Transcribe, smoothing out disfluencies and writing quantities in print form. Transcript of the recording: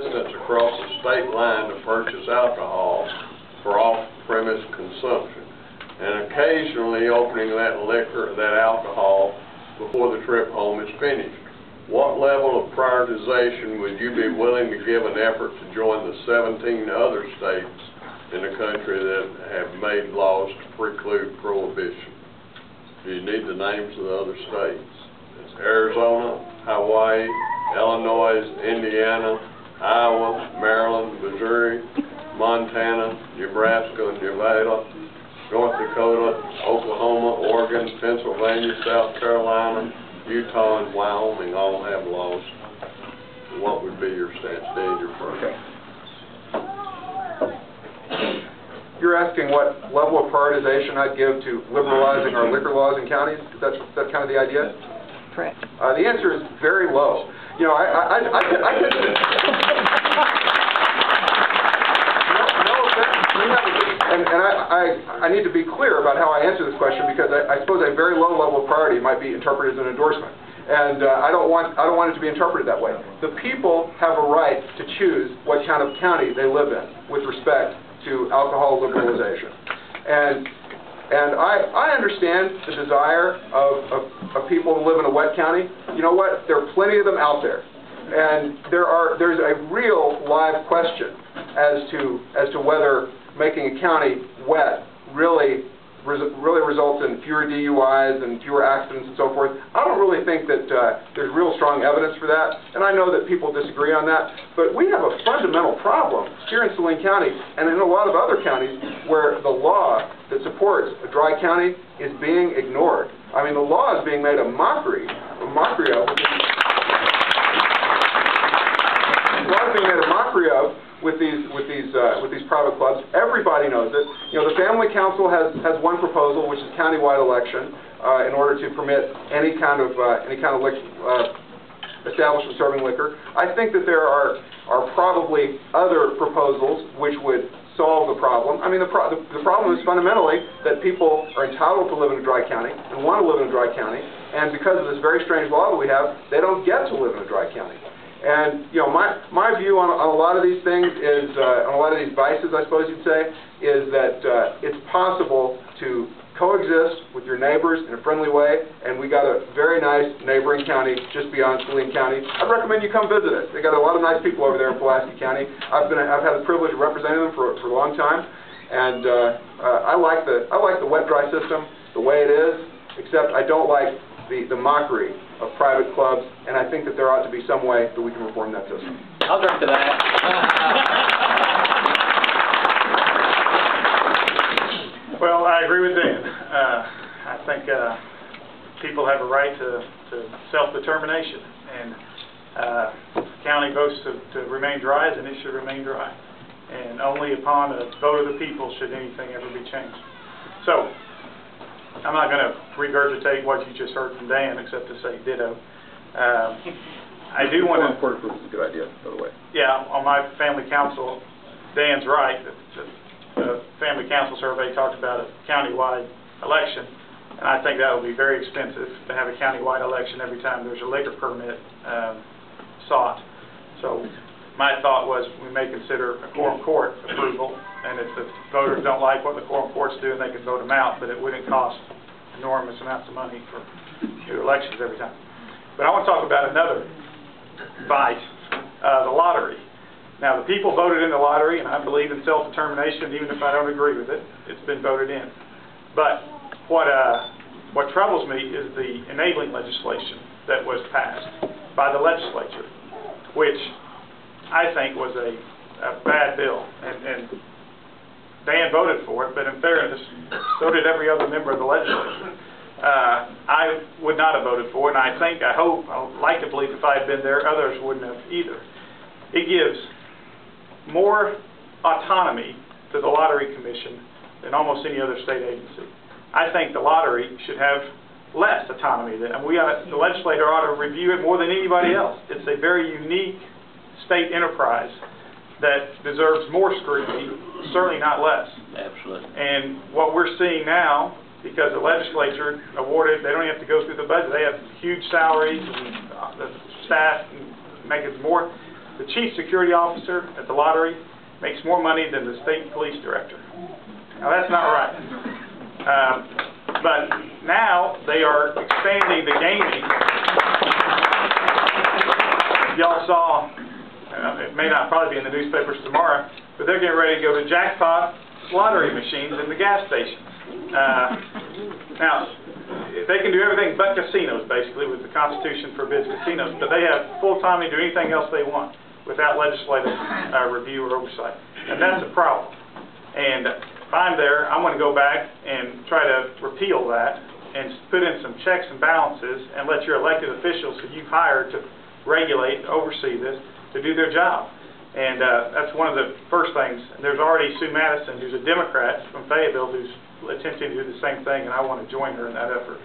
Distance across the state line to purchase alcohol for off-premise consumption, and occasionally opening that alcohol before the trip home is finished. What level of prioritization would you be willing to give an effort to join the 17 other states in the country that have made laws to preclude prohibition? Do you need the names of the other states? It's Arizona, Hawaii, Illinois, Indiana, Iowa, Maryland, Missouri, Montana, Nebraska, Nevada, North Dakota, Oklahoma, Oregon, Pennsylvania, South Carolina, Utah, and Wyoming all have laws. What would be your stance? Dan, you're first. Okay. You're asking what level of prioritization I'd give to liberalizing our liquor laws in counties? Is that kind of the idea? Correct. The answer is very low. You know, I no offense. I need to be clear about how I answer this question, because I suppose a very low level of priority might be interpreted as an endorsement, and I don't want it to be interpreted that way. The people have a right to choose what kind of county they live in with respect to alcohol liberalization, and I understand the desire of people to live in a wet county. You know what? There are plenty of them out there, and there's a real live question as to whether making a county wet really results in fewer DUIs and fewer accidents and so forth. I don't really think that there's real strong evidence for that, and I know that people disagree on that, but we have a fundamental problem here in Saline County and in a lot of other counties where the law that supports a dry county is being ignored. I mean, the law is being made a mockery of. With these private clubs. Everybody knows it. You know, the Family Council has one proposal, which is countywide election, in order to permit any kind of establishment serving liquor. I think that there are probably other proposals which would solve the problem. I mean, the problem is fundamentally that people are entitled to live in a dry county and want to live in a dry county, and because of this very strange law that we have, they don't get to live in a dry county. And, you know, my view on a lot of these things is, on a lot of these vices, I suppose you'd say, is that it's possible to coexist with your neighbors in a friendly way, and we got a very nice neighboring county just beyond Saline County. I'd recommend you come visit it. They got a lot of nice people over there in Pulaski County. I've had the privilege of representing them for a long time, and I like the wet-dry system the way it is, except I don't like the mockery of private clubs, and I think that there ought to be some way that we can reform that system. I'll drink to that. Well, I agree with Dan. I think people have a right to self-determination, and the county votes to remain dry, and it should remain dry. And only upon a vote of the people should anything ever be changed. So, I'm not going to regurgitate what you just heard from Dan, except to say ditto. I do want to... Court approval is a good idea, by the way. Yeah, on my family council, Dan's right. The family council survey talked about a countywide election, and I think that would be very expensive to have a countywide election every time there's a liquor permit sought. So my thought was we may consider a quorum court approval, and if the voters don't like what the quorum court's doing, they can vote them out, but it wouldn't cost enormous amounts of money for new elections every time. But I want to talk about another vice, the lottery. Now, the people voted in the lottery, and I believe in self-determination, even if I don't agree with it. It's been voted in. But what troubles me is the enabling legislation that was passed by the legislature, which I think was a bad bill, and Dan voted for it, but in fairness, so did every other member of the legislature. I would not have voted for it, and I hope, I would like to believe if I had been there, others wouldn't have either. It gives more autonomy to the Lottery Commission than almost any other state agency. I think the lottery should have less autonomy. The legislator ought to review it more than anybody else. It's a very unique state enterprise that deserves more scrutiny, certainly not less. Absolutely. And what we're seeing now, because the legislature awarded, they don't have to go through the budget. They have huge salaries, and the staff make it more. the chief security officer at the lottery makes more money than the state police director. Now, that's not right. But now they are expanding the gaming. Y'all saw, it may not probably be in the newspapers tomorrow, but they're getting ready to go to jackpot lottery machines in the gas stations. Now, they can do everything but casinos, basically, with the Constitution forbids casinos, but they have full time to do anything else they want without legislative review or oversight. And that's a problem. And if I'm there, I'm going to go back and try to repeal that and put in some checks and balances and let your elected officials who you've hired to regulate and oversee this to do their job. And that's one of the first things. There's already Sue Madison, who's a Democrat from Fayetteville, who's attempting to do the same thing, and I want to join her in that effort.